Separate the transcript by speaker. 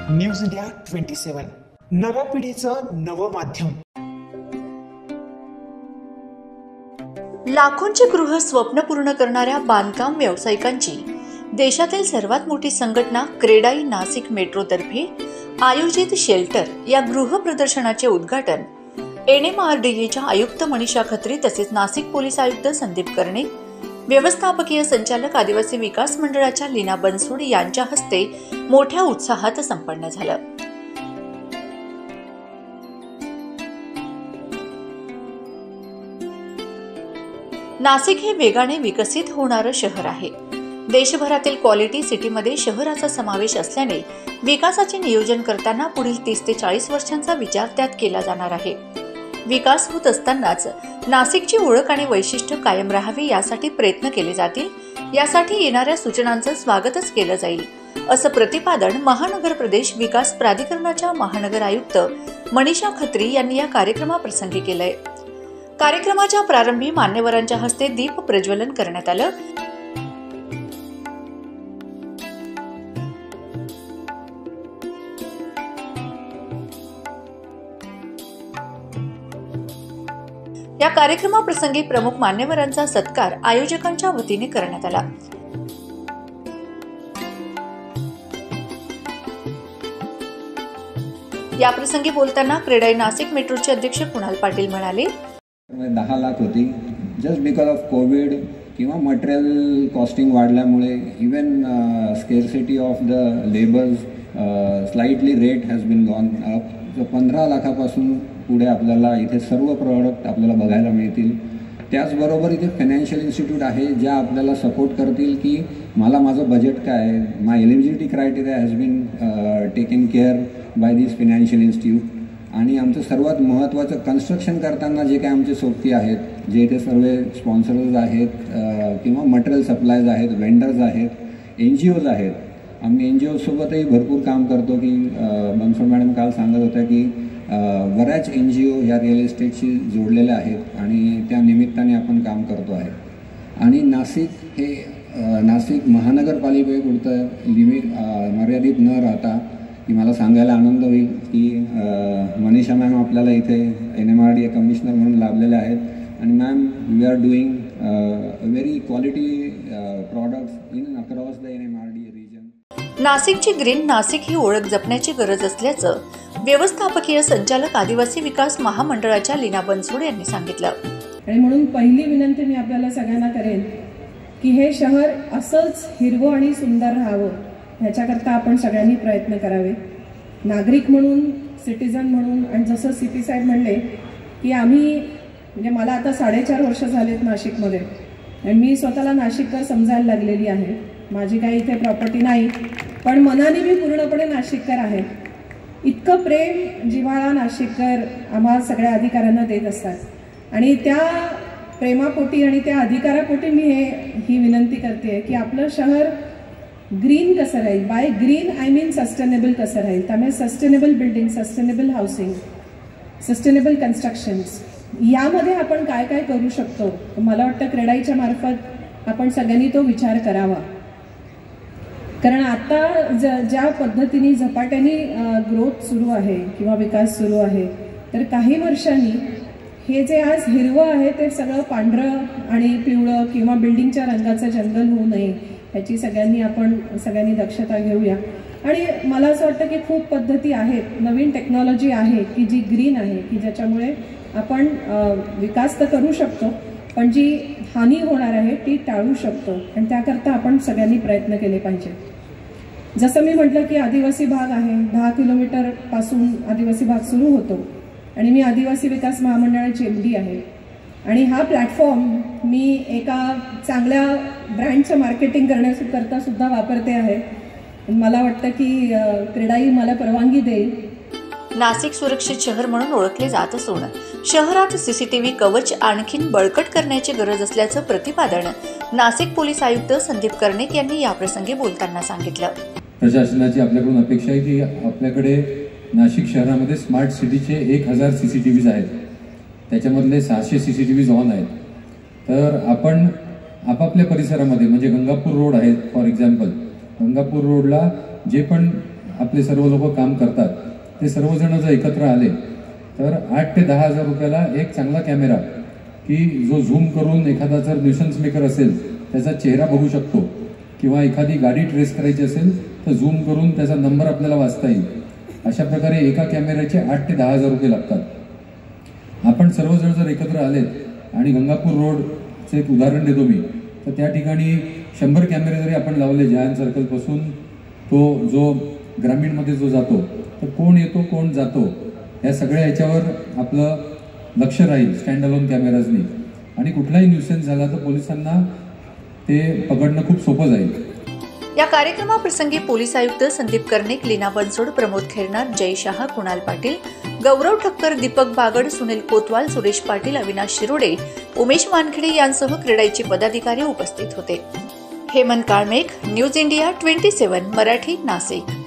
Speaker 1: News India 27 नव्या पिढीचं नवं माध्यम।
Speaker 2: लाखोंचे गृह स्वप्न पूर्ण करणाऱ्या बांधकाम व्यावसायिकांची देशातील सर्वात मोठी संघटना क्रेडाई नाशिक मेट्रो तर्फे आयोजित शेल्टर या गृह प्रदर्शनाचे उद्घाटन NMRDAच्या आयुक्त मनीषा खत्री तसेच नाशिक पोलीस आयुक्त संदीप कर्णे, व्यवस्थापकीय संचालक आदिवासी विकास मंडळाच्या लीना बनसोड यांच्या हस्ते मोठ्या उत्साहात संपन्न झालं। नाशिक हे वेगाने विकसित होणारं शहर आहे। देशभरातील क्वालिटी सिटीमध्ये शहराचा समावेश असल्याने विकासाचे नियोजन करताना पुढील 30 ते 40 वर्षांचा विचार त्यात केला जाणार आहे। विकास होत असतानाच नाशिकची ओळख आणि वैशिष्ट्य कायम राहावी यासाठी प्रयत्न केले जातील। यासाठी येणाऱ्या सूचनांचं स्वागतच केलं जाईल, असं प्रतिपादन महानगर प्रदेश विकास प्राधिकरणाच्या महानगर आयुक्त मनीषा खत्री यांनी या कार्यक्रमाप्रसंगी केलंय। कार्यक्रमाच्या प्रारंभी मान्यवरांच्या हस्ते दीप प्रज्वलन करण्यात आलं। या कार्यक्रमाप्रसंगी प्रमुख मान्यवरांचा सत्कार आयोजकांच्या वतीने करण्यात आला। या प्रसंगी बोलताना क्रेडाई नाशिक मेट्रोचे अध्यक्ष कुणाल पाटील म्हणाले,
Speaker 3: 10 लाख होती जस्ट बिकॉज ऑफ कोविड किंवा मटेरियल कॉस्टिंग वाढल्यामुळे even scarcity of the labours slightly rate has been gone up. तर 15 लाखापासून पुढे आपल्याला इथे सर्व प्रॉडक्ट आपल्याला बघायला मिळतील। त्याचबरोबर इथे फायनान्शियल इन्स्टिट्यूट आहे ज्या आपल्याला सपोर्ट करतील की मला माझं बजेट काय आहे, my eligibility criteria has been taken care by this financial institute. आणि आमचं सर्वात महत्त्वाचं कन्स्ट्रक्शन करताना जे काय आमचे सोबती आहेत, जे इथे सर्व स्पॉन्सर्स आहेत किंवा मटेरियल सप्लायज आहेत, वेंडर्स आहेत, NGOज आहेत। आम्ही NGOसोबतही भरपूर काम करतो की बनसोड मॅडम काल सांगत होत्या की बऱ्याच NGO ह्या रिअल इस्टेटशी जोडलेल्या आहेत आणि त्या निमित्ताने आपण काम करतो आहे। आणि नाशिक महानगरपालिकेपुरतं मर्यादित न राहता की मला सांगायला आनंद होईल की मनीषा मॅम आपल्याला इथे NMRDA कमिशनर म्हणून लाभलेले आहेत। आणि ma'am we are doing very quality products in across the NMRDA region.
Speaker 2: नाशिकची ग्रीन नाशिक ही ओळख जपण्याची गरज असल्याचं व्यवस्थापकीय संचालक आदिवासी विकास महामंडळाच्या लीना बनसोड यांनी सांगितलं।
Speaker 4: आणि म्हणून पहिली विनंती मी आपल्याला सगळ्यांना करेन की हे शहर असंच हिरवं आणि सुंदर राहावं, ह्याच्याकरता आपण सगळ्यांनी प्रयत्न करावे। नागरिक म्हणून, सिटीजन म्हणून, आणि जसं CP साहेब म्हणले की आम्ही म्हणजे मला आता 4.5 वर्ष झालेत नाशिकमध्ये आणि मी स्वतःला नाशिककर समजायला लागलेली आहे। माझी काही इथे प्रॉपर्टी नाही, पण मनाने मी पूर्णपणे नाशिककर आहे। इतकं प्रेम जिव्हाळा नाशिककर आम्हा सगळ्या अधिकाऱ्यांना देत असतात आणि त्या प्रेमापोटी आणि त्या अधिकारापोटी मी ही विनंती करते की आपलं शहर ग्रीन कसं राहील। By green I mean sustainable कसं राहील। त्यामुळे sustainable building, sustainable housing, sustainable constructions यामध्ये आपण काय काय करू शकतो, मला वाटतं क्रेडाईच्या मार्फत आपण सगळ्यांनी तो विचार करावा। कारण आता ज्या पद्धतीने झपाट्याने ग्रोथ सुरू आहे किंवा विकास सुरू आहे, तर काही वर्षांनी हे जे आज हिरवं आहे ते सगळं पांढरं आणि पिवळं किंवा बिल्डिंगच्या रंगाचं जंगल होऊ नये ह्याची सगळ्यांनी दक्षता घेऊया। आणि मला असं वाटतं की खूप पद्धती आहेत, नवीन टेक्नॉलॉजी आहे की जी ग्रीन आहे, की ज्याच्यामुळे आपण विकास तर करू शकतो पण जी हानी होणार आहे ती टाळू शकतो आणि त्याकरता आपण सगळ्यांनी प्रयत्न केले पाहिजे। जसं मी म्हटलं की आदिवासी भाग आहे, 10 किलोमीटरपासून आदिवासी भाग सुरू होतो आणि मी आदिवासी विकास महामंडळाची MD आहे। आणि हा प्लॅटफॉर्म मी एका चांगल्या ब्रँडचं मार्केटिंग करण्याकरता सुद्धा वापरते आहे। मला वाटतं की क्रेडाई मला परवानगी देईल।
Speaker 2: नाशिक सुरक्षित शहर म्हणून ओळखले जात असून शहरात CCTV कवच आणखीन बळकट करण्याची गरज असल्याचं प्रतिपादन नाशिक पोलीस आयुक्त संदीप कर्णिक यांनी याप्रसंगी बोलताना सांगितलं।
Speaker 5: प्रशासनाची आपल्याकडून अपेक्षा आहे की आपल्याकडे नाशिक शहरामध्ये स्मार्ट सिटीचे 1000 CCTVs आहेत, त्याच्यामधले 600 CCTVs ऑन आहेत। तर आपण आपापल्या परिसरामध्ये म्हणजे गंगापूर रोड आहे फॉर एक्झाम्पल, गंगापूर रोडला जे पण आपले सर्व लोक काम करतात ते सर्वजण जर एकत्र आले तर 8 ते 10 हजार रुपयाला एक चांगला कॅमेरा की जो झूम करून एखादा जर न्यूसन्स मेकर असेल त्याचा चेहरा बघू शकतो किंवा एखादी गाडी ट्रेस करायची असेल तर झूम करून त्याचा नंबर आपल्याला वाचता येईल. अशा प्रकारे एका कॅमेऱ्याचे 8 ते 10 हजार रुपये लागतात. आपण सर्वजण जर एकत्र आलेत आणि गंगापूर रोडचं एक उदाहरण देतो मी, तर त्या ठिकाणी 100 कॅमेरे जरी आपण लावले जयंत सर्कलपासून तो जो ग्रामीणमध्ये जो जातो तर कोण येतो कोण जातो या सगळ्या याच्यावर आपलं लक्ष राहील स्टँड अलोन कॅमेराजनी, आणि कुठलाही न्यूसेन्स झाला तर पोलिसांना ते पकडणं खूप सोपं जाईल.
Speaker 2: या कार्यक्रमाप्रसंगी पोलीस आयुक्त संदीप कर्णिक, लीना बनसोड, प्रमोद खेरनार, जय शहा, कुणाल पाटील, गौरव ठक्कर, दीपक बागड, सुनील कोतवाल, सुरेश पाटील, अविनाश शिरोडे, उमेश वानखेडे यांसह क्रीडाईचे पदाधिकारी उपस्थित होते. Hemant Kalmegh, news India 27 Marathi, Nashik.